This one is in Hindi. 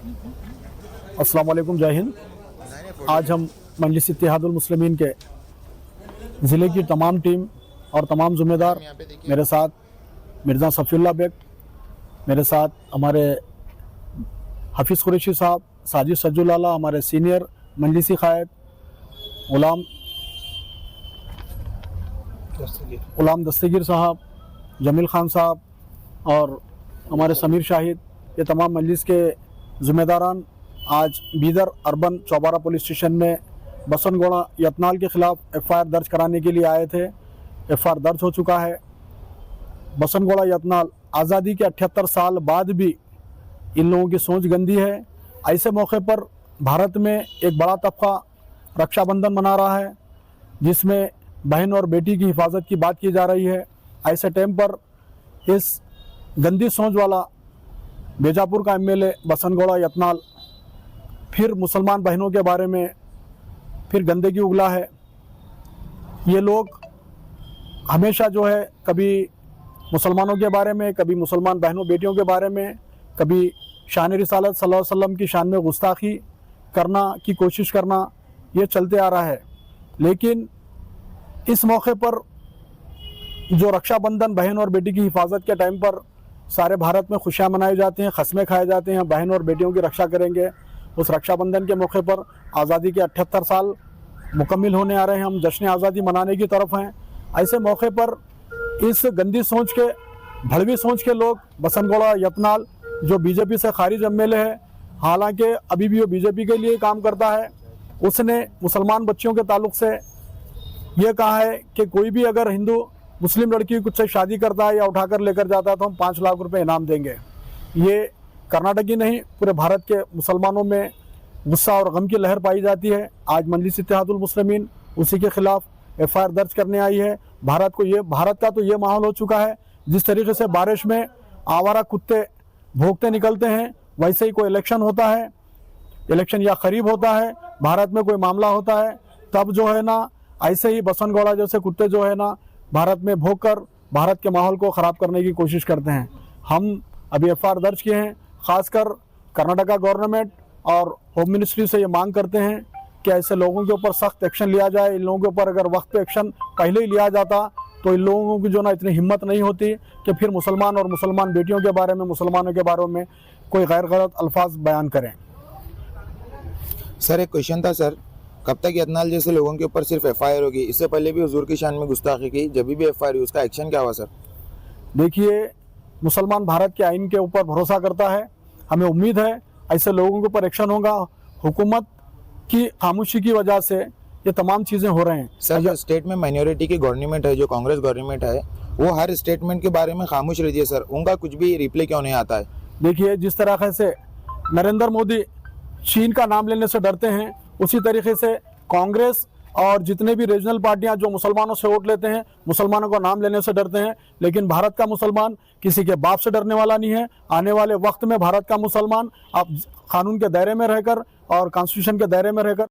अस्सलाम वालेकुम, जय हिंद। आज हम मजलिस इत्तेहादुल मुस्लिमीन के ज़िले की तमाम टीम और तमाम ज़िम्मेदार, मेरे साथ मिर्ज़ा सफ़ीउल्लाह बेग, मेरे साथ हमारे हफ़ीज़ कुरैशी साहब, साजिद सज्जुल आला, हमारे सीनियर मजलिसी क़ायद ग़ुलाम दस्तगीर साहब, जमील ख़ान साहब और हमारे समीर शाहिद, ये तमाम मजलिस के ज़िम्मेदारान आज बीदर अर्बन चौबारा पुलिस स्टेशन में बसनगोड़ा यतनाल के ख़िलाफ़ एफ़आईआर दर्ज कराने के लिए आए थे। एफ़आईआर दर्ज हो चुका है। बसनगोड़ा यतनाल आज़ादी के 78 साल बाद भी इन लोगों की सोच गंदी है। ऐसे मौके पर भारत में एक बड़ा तबका रक्षाबंधन मना रहा है, जिसमें बहन और बेटी की हिफाजत की बात की जा रही है। ऐसे टाइम पर इस गंदी सोच वाला बीजापुर का एमएलए बसनगोड़ा यतनाल फिर मुसलमान बहनों के बारे में फिर गंदगी उगला है। ये लोग हमेशा जो है कभी मुसलमानों के बारे में, कभी मुसलमान बहनों बेटियों के बारे में, कभी शान रिसालत सल्लल्लाहु अलैहि वसल्लम की शान में गुस्ताखी करना की कोशिश करना, ये चलते आ रहा है। लेकिन इस मौके पर जो रक्षाबंधन बहन और बेटी की हिफाजत के टाइम पर सारे भारत में खुशियाँ मनाई जाती हैं, खस्में खाए जाते हैं, बहन और बेटियों की रक्षा करेंगे। उस रक्षाबंधन के मौके पर आज़ादी के 78 साल मुकम्मिल होने आ रहे हैं, हम जश्न आज़ादी मनाने की तरफ हैं। ऐसे मौके पर इस गंदी सोच के, भड़वी सोच के लोग बसनगोड़ा यतनाल जो बीजेपी से खारिज एमएलए है, हालांकि अभी भी वो बीजेपी के लिए काम करता है, उसने मुसलमान बच्चियों के ताल्लुक़ से ये कहा है कि कोई भी अगर हिंदू मुस्लिम लड़की कुछ से शादी करता है या उठाकर लेकर जाता है तो हम 5 लाख रुपए इनाम देंगे। ये कर्नाटक ही नहीं, पूरे भारत के मुसलमानों में गुस्सा और गम की लहर पाई जाती है। आज मजलिस इत्तेहादुल मुस्लिमीन उसी के ख़िलाफ़ एफ़आईआर दर्ज करने आई है। भारत का तो ये माहौल हो चुका है, जिस तरीके से बारिश में आवारा कुत्ते भौंकते निकलते हैं, वैसे ही कोई इलेक्शन होता है, इलेक्शन या करीब होता है, भारत में कोई मामला होता है, तब जो है ना ऐसे ही बसनगोड़ा जैसे कुत्ते जो है ना भारत में भौंक कर भारत के माहौल को ख़राब करने की कोशिश करते हैं। हम अभी एफ़आईआर दर्ज किए हैं। ख़ासकर कर्नाटका गवर्नमेंट और होम मिनिस्ट्री से ये मांग करते हैं कि ऐसे लोगों के ऊपर सख्त एक्शन लिया जाए। इन लोगों के ऊपर अगर वक्त पे एक्शन पहले ही लिया जाता तो इन लोगों की जो ना इतनी हिम्मत नहीं होती कि फिर मुसलमान और मुसलमान बेटियों के बारे में, मुसलमानों के बारे में कोई गैर गलत अल्फाज बयान करें। सर, एक क्वेश्चन था सर, कब तक यतनाल जैसे लोगों के ऊपर सिर्फ एफआईआर होगी? इससे पहले भी हुजूर की शान में गुस्ताखी की, जब भी एफआईआर हुई उसका एक्शन क्या हुआ सर? देखिए, मुसलमान भारत के आइन के ऊपर भरोसा करता है। हमें उम्मीद है ऐसे लोगों के ऊपर एक्शन होगा। हुकूमत की खामोशी की वजह से ये तमाम चीज़ें हो रहे हैं। सर, जो स्टेट में माइनॉरिटी की गवर्नमेंट है, जो कांग्रेस गवर्नमेंट है, वो हर स्टेटमेंट के बारे में खामोश रहती है सर, उनका कुछ भी रिप्लाई क्यों नहीं आता है? देखिए, जिस तरीके से नरेंद्र मोदी चीन का नाम लेने से डरते हैं, उसी तरीके से कांग्रेस और जितने भी रीजनल पार्टियां जो मुसलमानों से वोट लेते हैं, मुसलमानों का नाम लेने से डरते हैं। लेकिन भारत का मुसलमान किसी के बाप से डरने वाला नहीं है। आने वाले वक्त में भारत का मुसलमान अब कानून के दायरे में रहकर और कॉन्स्टिट्यूशन के दायरे में रहकर